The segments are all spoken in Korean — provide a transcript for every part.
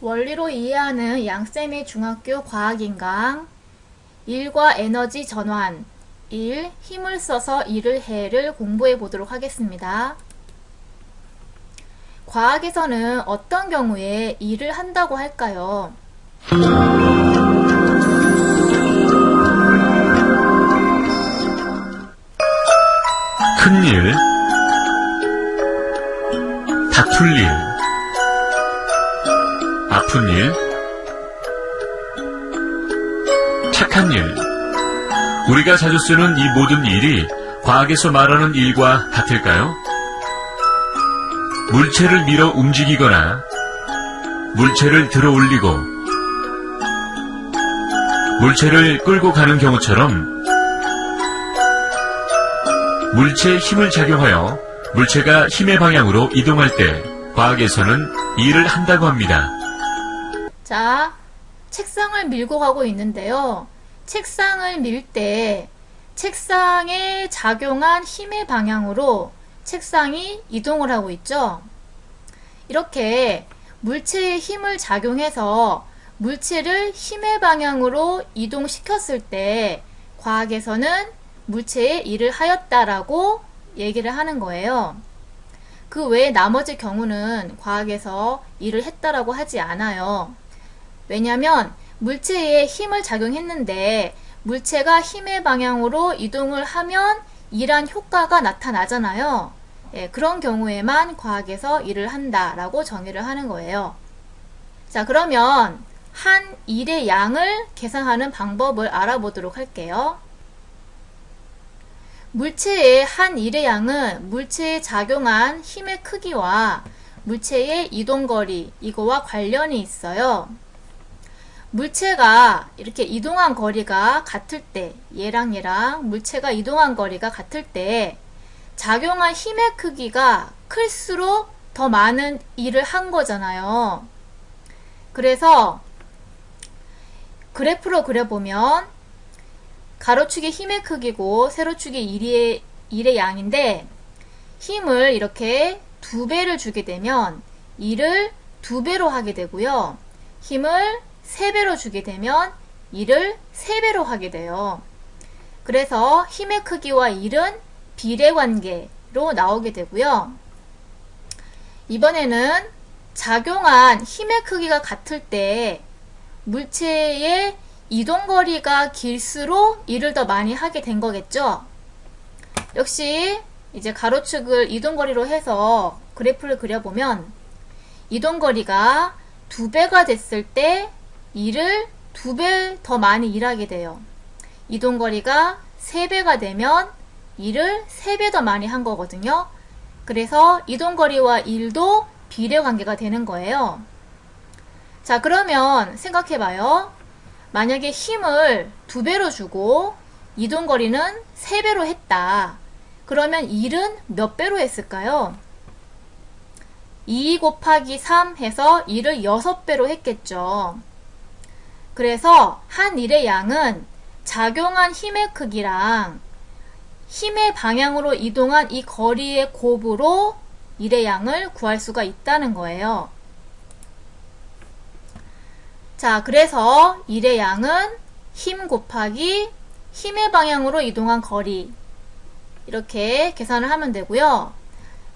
원리로 이해하는 양쌤의 중학교 과학인강 1과 에너지 전환 1. 힘을 써서 일을 해를 공부해 보도록 하겠습니다. 과학에서는 어떤 경우에 일을 한다고 할까요? 큰일, 다툴 일, 아픈 일, 착한 일. 우리가 자주 쓰는 이 모든 일이 과학에서 말하는 일과 같을까요? 물체를 밀어 움직이거나 물체를 들어 올리고 물체를 끌고 가는 경우처럼 물체에 힘을 작용하여 물체가 힘의 방향으로 이동할 때 과학에서는 일을 한다고 합니다. 자, 책상을 밀고 가고 있는데요. 책상을 밀 때 책상에 작용한 힘의 방향으로 책상이 이동을 하고 있죠. 이렇게 물체에 힘을 작용해서 물체를 힘의 방향으로 이동시켰을 때 과학에서는 물체에 일을 하였다라고 얘기를 하는 거예요. 그 외에 나머지 경우는 과학에서 일을 했다라고 하지 않아요. 왜냐하면 물체에 힘을 작용했는데 물체가 힘의 방향으로 이동을 하면 일한 효과가 나타나잖아요. 그런 경우에만 과학에서 일을 한다라고 정의를 하는 거예요. 자, 그러면 한 일의 양을 계산하는 방법을 알아보도록 할게요. 물체의 한 일의 양은 물체에 작용한 힘의 크기와 물체의 이동거리, 이거와 관련이 있어요. 물체가 이렇게 이동한 거리가 같을 때, 얘랑 물체가 이동한 거리가 같을 때 작용한 힘의 크기가 클수록 더 많은 일을 한 거잖아요. 그래서 그래프로 그려보면 가로축이 힘의 크기고 세로축이 일의 양인데 힘을 이렇게 2배를 주게 되면 일을 2배로 하게 되고요. 힘을 3배로 주게 되면 일을 3배로 하게 돼요. 그래서 힘의 크기와 일은 비례관계로 나오게 되고요. 이번에는 작용한 힘의 크기가 같을 때 물체의 이동거리가 길수록 일을 더 많이 하게 된 거겠죠. 역시 이제 가로축을 이동거리로 해서 그래프를 그려보면 이동거리가 2배가 됐을 때 일을 2배 더 많이 일하게 돼요. 이동거리가 3배가 되면 일을 3배 더 많이 한 거거든요. 그래서 이동거리와 일도 비례관계가 되는 거예요. 자, 그러면 생각해봐요. 만약에 힘을 2배로 주고 이동거리는 3배로 했다. 그러면 일은 몇 배로 했을까요? 2 곱하기 3 해서 일을 6배로 했겠죠. 그래서 한 일의 양은 작용한 힘의 크기랑 힘의 방향으로 이동한 이 거리의 곱으로 일의 양을 구할 수가 있다는 거예요. 자, 그래서 일의 양은 힘 곱하기 힘의 방향으로 이동한 거리 이렇게 계산을 하면 되고요.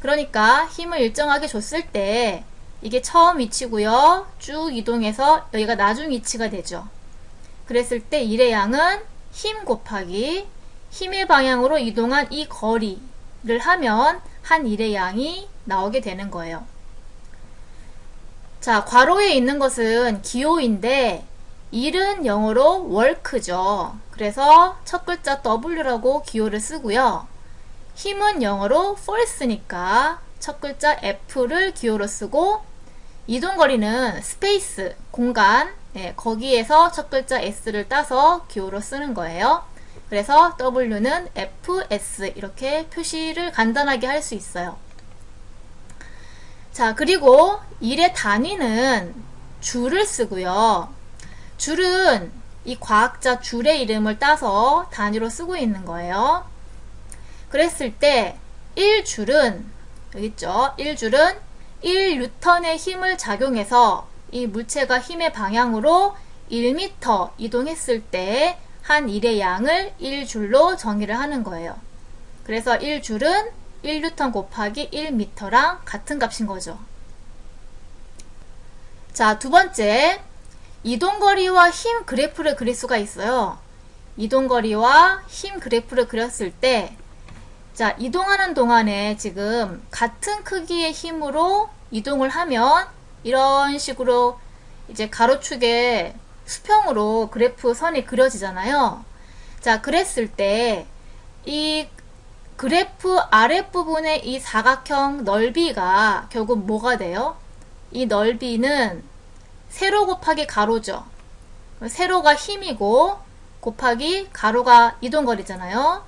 그러니까 힘을 일정하게 줬을 때 이게 처음 위치고요. 쭉 이동해서 여기가 나중 위치가 되죠. 그랬을 때 일의 양은 힘 곱하기 힘의 방향으로 이동한 이 거리를 하면 한 일의 양이 나오게 되는 거예요. 자, 괄호에 있는 것은 기호인데 일은 영어로 work죠. 그래서 첫 글자 W라고 기호를 쓰고요. 힘은 영어로 force니까 첫 글자 F를 기호로 쓰고 이동거리는 space, 공간, 거기에서 첫 글자 S를 따서 기호로 쓰는 거예요. 그래서 W는 FS 이렇게 표시를 간단하게 할 수 있어요. 자, 그리고 일의 단위는 줄을 쓰고요. 줄은 이 과학자 줄의 이름을 따서 단위로 쓰고 있는 거예요. 그랬을 때 1줄은 여기 있죠. 1줄은 1뉴턴의 힘을 작용해서 이 물체가 힘의 방향으로 1m 이동했을 때 한 일의 양을 1줄로 정의를 하는 거예요. 그래서 1줄은 1N 곱하기 1m랑 같은 값인 거죠. 자, 두 번째, 이동거리와 힘 그래프를 그릴 수가 있어요. 이동거리와 힘 그래프를 그렸을 때, 자, 이동하는 동안에 지금 같은 크기의 힘으로 이동을 하면 이런 식으로 이제 가로축에 수평으로 그래프 선이 그려지잖아요. 자, 그랬을 때 이 그래프 아랫부분의 이 사각형 넓이가 결국 뭐가 돼요? 이 넓이는 세로 곱하기 가로죠. 세로가 힘이고 곱하기 가로가 이동거리잖아요.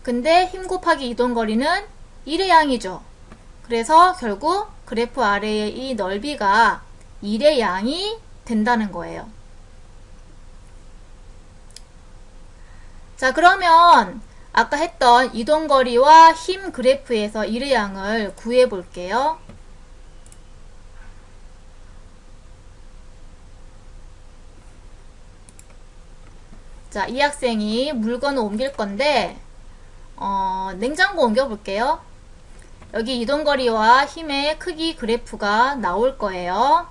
근데 힘 곱하기 이동거리는 1의 양이죠. 그래서 결국 그래프 아래의 이 넓이가 1의 양이 된다는 거예요. 자, 그러면 아까 했던 이동거리와 힘 그래프에서 1의 양을 구해 볼게요. 자, 이 학생이 물건을 옮길 건데 냉장고 옮겨 볼게요. 여기 이동거리와 힘의 크기 그래프가 나올 거예요.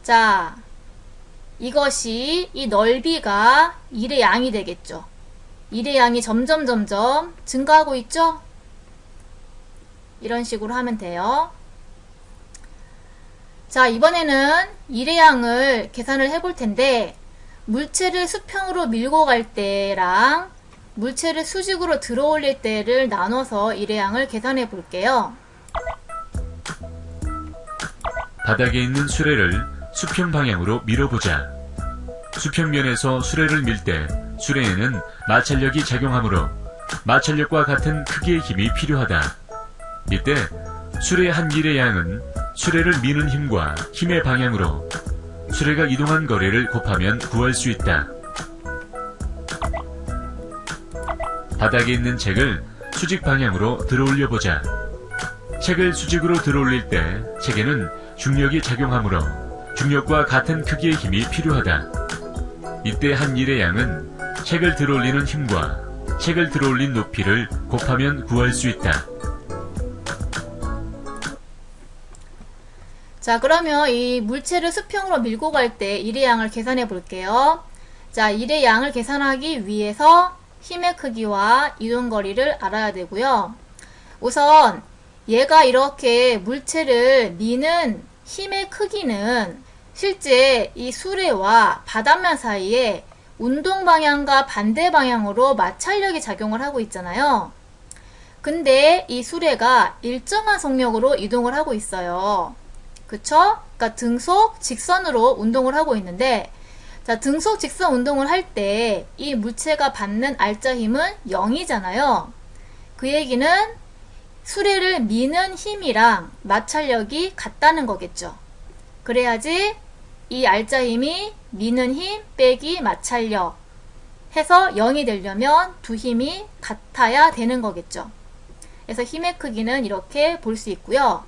자, 이것이 이 넓이가 1의 양이 되겠죠. 1의 양이 점점 증가하고 있죠? 이런 식으로 하면 돼요. 자, 이번에는 1의 양을 계산을 해볼 텐데, 물체를 수평으로 밀고 갈 때랑 물체를 수직으로 들어 올릴 때를 나눠서 1의 양을 계산해 볼게요. 바닥에 있는 수레를 수평 방향으로 밀어보자. 수평면에서 수레를 밀 때 수레에는 마찰력이 작용하므로 마찰력과 같은 크기의 힘이 필요하다. 이때 수레의 한 일의 양은 수레를 미는 힘과 힘의 방향으로 수레가 이동한 거리를 곱하면 구할 수 있다. 바닥에 있는 책을 수직 방향으로 들어올려 보자. 책을 수직으로 들어올릴 때 책에는 중력이 작용하므로 중력과 같은 크기의 힘이 필요하다. 이때 한 일의 양은 책을 들어올리는 힘과 책을 들어올린 높이를 곱하면 구할 수 있다. 자, 그러면 이 물체를 수평으로 밀고 갈 때 1의 양을 계산해 볼게요. 자, 1의 양을 계산하기 위해서 힘의 크기와 이동거리를 알아야 되고요. 우선 얘가 이렇게 물체를 미는 힘의 크기는 실제 이 수레와 바닥면 사이에 운동 방향과 반대 방향으로 마찰력이 작용을 하고 있잖아요. 근데 이 수레가 일정한 속력으로 이동을 하고 있어요. 그쵸? 그러니까 등속 직선으로 운동을 하고 있는데, 자, 등속 직선 운동을 할 때 이 물체가 받는 알짜 힘은 0이잖아요. 그 얘기는 수레를 미는 힘이랑 마찰력이 같다는 거겠죠. 그래야지 이 알짜 힘이 미는 힘 빼기 마찰력 해서 0이 되려면 두 힘이 같아야 되는 거겠죠. 그래서 힘의 크기는 이렇게 볼 수 있고요.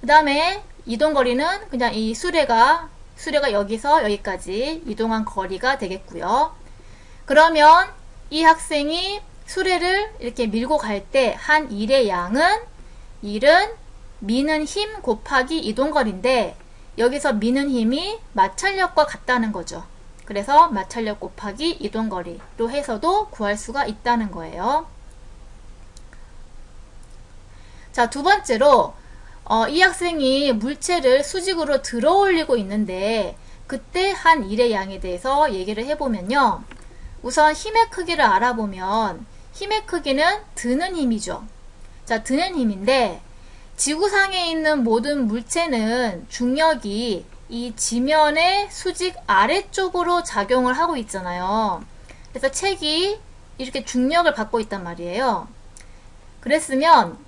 그 다음에 이동거리는 그냥 이 수레가 여기서 여기까지 이동한 거리가 되겠고요. 그러면 이 학생이 수레를 이렇게 밀고 갈 때 한 일의 양은 1은 미는 힘 곱하기 이동거리인데, 여기서 미는 힘이 마찰력과 같다는 거죠. 그래서 마찰력 곱하기 이동거리로 해서도 구할 수가 있다는 거예요. 자, 두 번째로 이 학생이 물체를 수직으로 들어 올리고 있는데, 그때 한 일의 양에 대해서 얘기를 해보면요. 우선 힘의 크기를 알아보면 힘의 크기는 드는 힘이죠. 자, 드는 힘인데, 지구상에 있는 모든 물체는 중력이 이 지면의 수직 아래쪽으로 작용을 하고 있잖아요. 그래서 책이 이렇게 중력을 받고 있단 말이에요. 그랬으면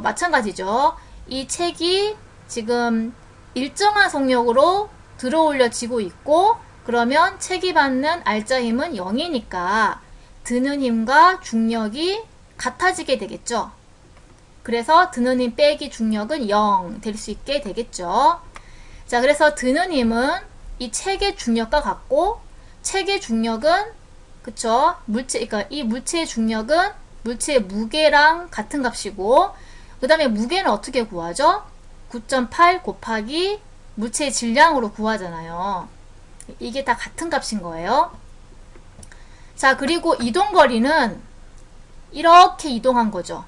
마찬가지죠. 이 책이 지금 일정한 속력으로 들어 올려지고 있고, 그러면 책이 받는 알짜 힘은 0이니까 드는 힘과 중력이 같아지게 되겠죠. 그래서 드는 힘 빼기 중력은 0 될 수 있게 되겠죠. 자, 그래서 드는 힘은 이 책의 중력과 같고, 책의 중력은, 그쵸? 그러니까 이 물체의 중력은 물체의 무게랑 같은 값이고, 그 다음에 무게는 어떻게 구하죠? 9.8 곱하기 물체의 질량으로 구하잖아요. 이게 다 같은 값인 거예요. 자, 그리고 이동거리는 이렇게 이동한 거죠.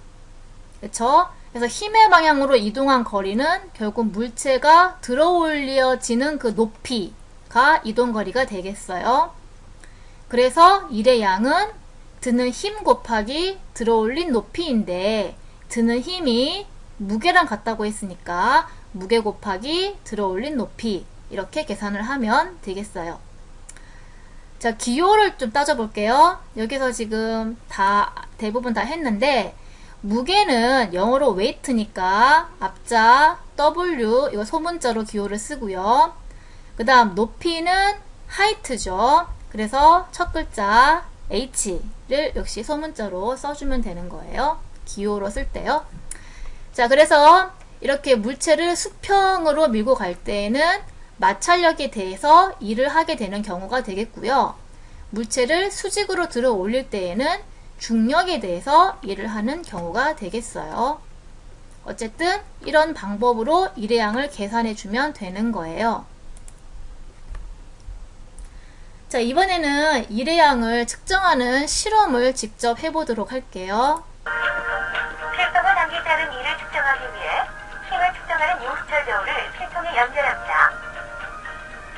그쵸? 그래서 힘의 방향으로 이동한 거리는 결국 물체가 들어올려지는 그 높이가 이동거리가 되겠어요. 그래서 일의 양은 드는 힘 곱하기 들어올린 높이인데, 드는 힘이 무게랑 같다고 했으니까 무게 곱하기 들어올린 높이, 이렇게 계산을 하면 되겠어요. 자, 기호를 좀 따져볼게요. 여기서 지금 대부분 다 했는데, 무게는 영어로 weight니까 앞자 W, 이거 소문자로 기호를 쓰고요. 그 다음 높이는 height죠. 그래서 첫 글자 H를 역시 소문자로 써주면 되는 거예요. 기호로 쓸 때요. 자, 그래서 이렇게 물체를 수평으로 밀고 갈 때에는 마찰력에 대해서 일을 하게 되는 경우가 되겠고요. 물체를 수직으로 들어 올릴 때에는 중력에 대해서 일을 하는 경우가 되겠어요. 어쨌든 이런 방법으로 일의 양을 계산해 주면 되는 거예요. 자, 이번에는 일의 양을 측정하는 실험을 직접 해보도록 할게요. 필통을 당길 따른 일을 측정하기 위해 힘을 측정하는 용수철 저울을 필통에 연결합니다.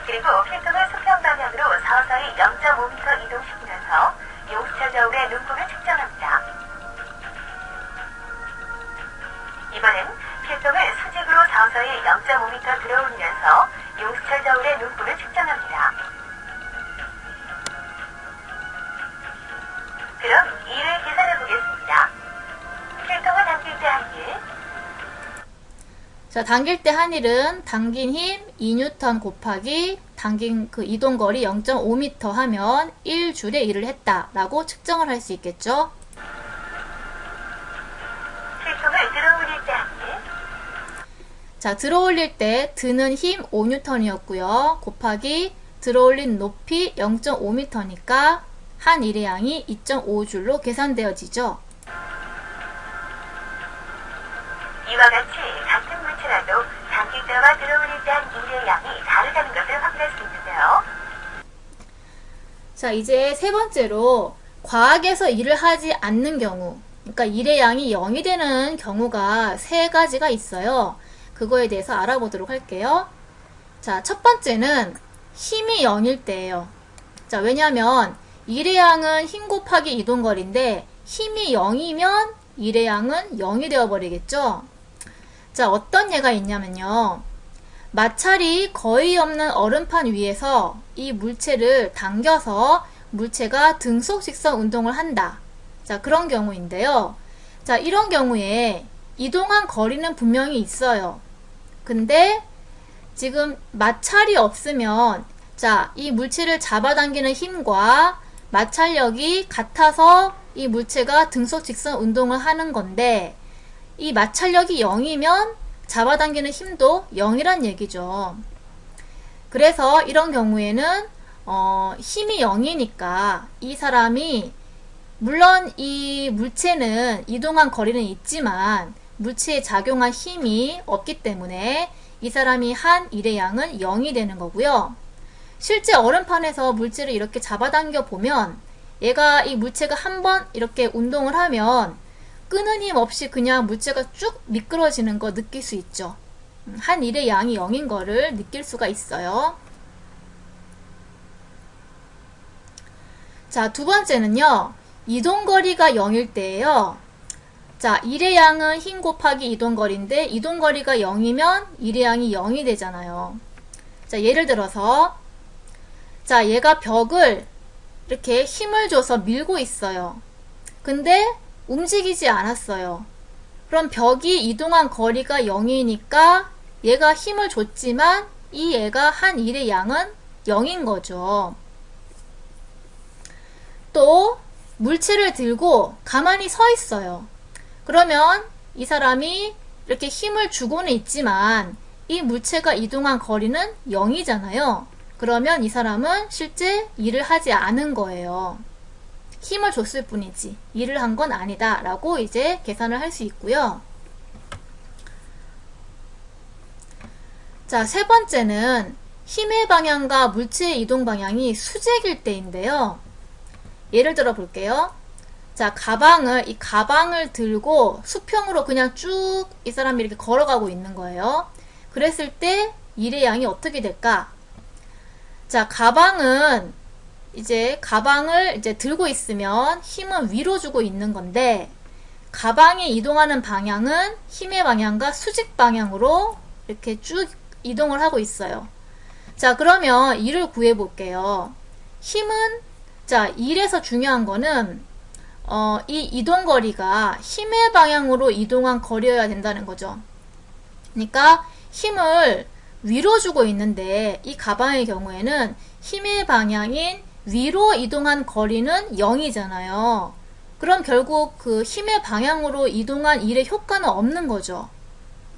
그리고 필통을 수평 방향으로 서서히 0.5m 이동시키면서 용수철 저울의 눈금을 측정합니다. 이번엔 필통을 수직으로 서서히 0.5m 들어올리면서 용수철 저울의 눈금을 측정합니다. 그럼 이를 계산해 보겠습니다. 필통을 당길 때 한 일. 자, 당길 때 한 일은 당긴 힘 2N 곱하기 당긴 그 이동거리 0.5m 하면 1줄의 일을 했다 라고 측정을 할 수 있겠죠. 필통을 들어올릴 때 한 일. 자, 들어올릴 때 드는 힘 5N이었고요. 곱하기 들어올린 높이 0.5m니까 한 일의 양이 2.5줄로 계산되어지죠. 이와 같이 같은 물체라도 당길 때와 들어올릴 때 한 일의 양이 다르다는 것을 확인할 수 있는데요. 자, 이제 세 번째로 과학에서 일을 하지 않는 경우, 그러니까 일의 양이 0이 되는 경우가 세 가지가 있어요. 그거에 대해서 알아보도록 할게요. 자, 첫 번째는 힘이 0일 때예요. 자, 왜냐하면 일의 양은 힘 곱하기 이동거리인데 힘이 0이면 일의 양은 0이 되어버리겠죠. 자, 어떤 예가 있냐면요. 마찰이 거의 없는 얼음판 위에서 이 물체를 당겨서 물체가 등속 직선 운동을 한다. 자, 그런 경우인데요. 자, 이런 경우에 이동한 거리는 분명히 있어요. 근데 지금 마찰이 없으면, 자, 이 물체를 잡아당기는 힘과 마찰력이 같아서 이 물체가 등속 직선 운동을 하는 건데, 이 마찰력이 0이면 잡아당기는 힘도 0이란 얘기죠. 그래서 이런 경우에는 힘이 0이니까 이 사람이, 물론 이 물체는 이동한 거리는 있지만 물체에 작용한 힘이 없기 때문에 이 사람이 한 일의 양은 0이 되는 거고요. 실제 얼음판에서 물체를 이렇게 잡아당겨 보면 얘가, 이 물체가 한번 이렇게 운동을 하면 끄는 힘 없이 그냥 물체가 쭉 미끄러지는 거 느낄 수 있죠. 한 일의 양이 0인 거를 느낄 수가 있어요. 자, 두 번째는요. 이동거리가 0일 때예요. 자, 일의 양은 힘 곱하기 이동거리인데 이동거리가 0이면 일의 양이 0이 되잖아요. 자, 예를 들어서, 자, 얘가 벽을 이렇게 힘을 줘서 밀고 있어요. 근데 움직이지 않았어요. 그럼 벽이 이동한 거리가 0이니까 얘가 힘을 줬지만 이 얘가 한 일의 양은 0인 거죠. 또 물체를 들고 가만히 서 있어요. 그러면 이 사람이 이렇게 힘을 주고는 있지만 이 물체가 이동한 거리는 0이잖아요. 그러면 이 사람은 실제 일을 하지 않은 거예요. 힘을 줬을 뿐이지 일을 한 건 아니다 라고 이제 계산을 할 수 있고요. 자, 세 번째는 힘의 방향과 물체의 이동 방향이 수직일 때인데요. 예를 들어 볼게요. 자, 이 가방을 들고 수평으로 그냥 쭉 이 사람이 이렇게 걸어가고 있는 거예요. 그랬을 때 일의 양이 어떻게 될까? 자, 가방을 이제 들고 있으면 힘은 위로 주고 있는 건데, 가방이 이동하는 방향은 힘의 방향과 수직 방향으로 이렇게 쭉 이동을 하고 있어요. 자, 그러면 일을 구해 볼게요. 자, 일에서 중요한 거는 이 이동거리가 힘의 방향으로 이동한 거리여야 된다는 거죠. 그러니까 힘을 위로 주고 있는데 이 가방의 경우에는 힘의 방향인 위로 이동한 거리는 0이잖아요. 그럼 결국 그 힘의 방향으로 이동한 일의 효과는 없는 거죠.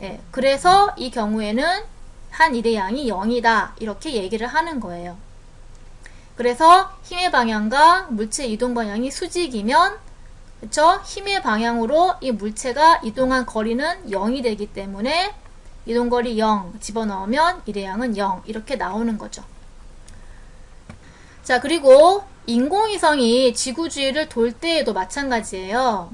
예, 그래서 이 경우에는 한 일의 양이 0이다 이렇게 얘기를 하는 거예요. 그래서 힘의 방향과 물체 이동 방향이 수직이면, 그쵸? 힘의 방향으로 이 물체가 이동한 거리는 0이 되기 때문에 이동거리 0 집어넣으면 일의 양은 0 이렇게 나오는 거죠. 자, 그리고 인공위성이 지구 주위를 돌 때에도 마찬가지예요.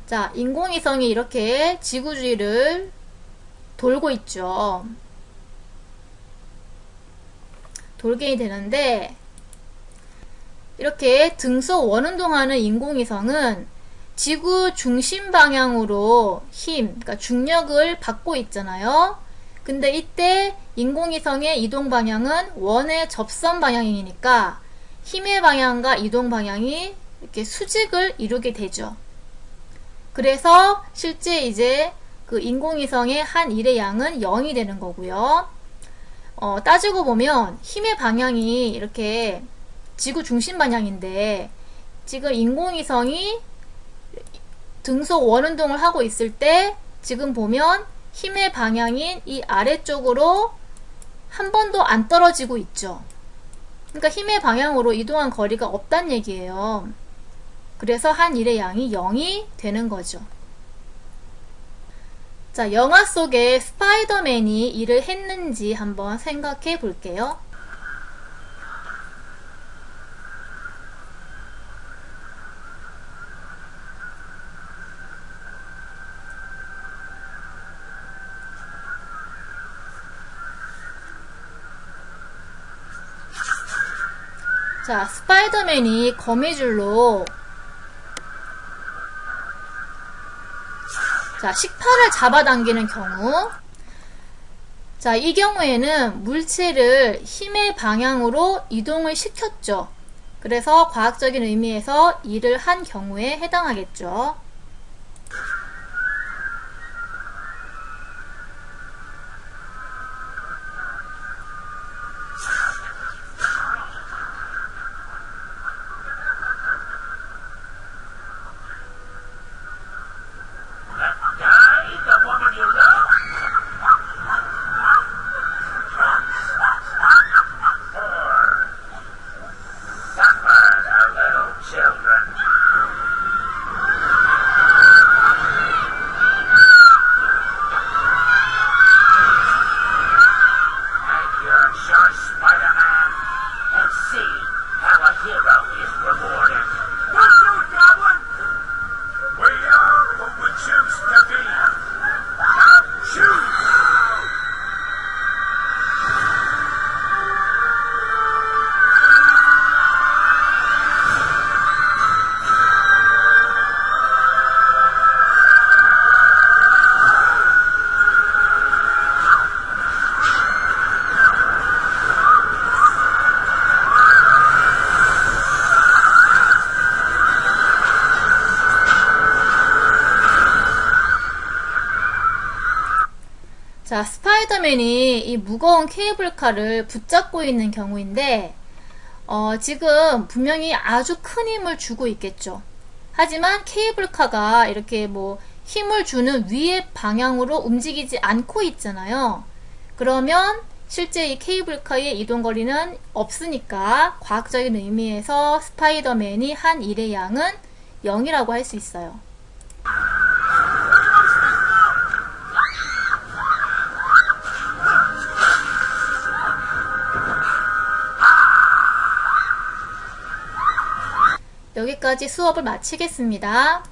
자, 인공위성이 이렇게 지구 주위를 돌고 있죠. 돌게 되는데, 이렇게 등속 원운동하는 인공위성은 지구 중심 방향으로 그러니까 중력을 받고 있잖아요. 근데 이때 인공위성의 이동 방향은 원의 접선 방향이니까 힘의 방향과 이동 방향이 이렇게 수직을 이루게 되죠. 그래서 실제 이제 그 인공위성의 한 일의 양은 0이 되는 거고요. 따지고 보면 힘의 방향이 이렇게 지구 중심 방향인데 지금 인공위성이 등속 원운동을 하고 있을 때 지금 보면 힘의 방향인 이 아래쪽으로 한 번도 안 떨어지고 있죠. 그러니까 힘의 방향으로 이동한 거리가 없단 얘기예요. 그래서 한 일의 양이 0이 되는 거죠. 자, 영화 속에 스파이더맨이 일을 했는지 한번 생각해 볼게요. 자, 스파이더맨이 거미줄로 식판을 잡아당기는 경우, 자, 이 경우에는 물체를 힘의 방향으로 이동을 시켰죠. 그래서 과학적인 의미에서 일을 한 경우에 해당하겠죠. 자, 스파이더맨이 이 무거운 케이블카를 붙잡고 있는 경우인데, 지금 분명히 아주 큰 힘을 주고 있겠죠. 하지만 케이블카가 이렇게 뭐 힘을 주는 위의 방향으로 움직이지 않고 있잖아요. 그러면 실제 이 케이블카의 이동거리는 없으니까 과학적인 의미에서 스파이더맨이 한 일의 양은 0이라고 할 수 있어요. 여기까지 수업을 마치겠습니다.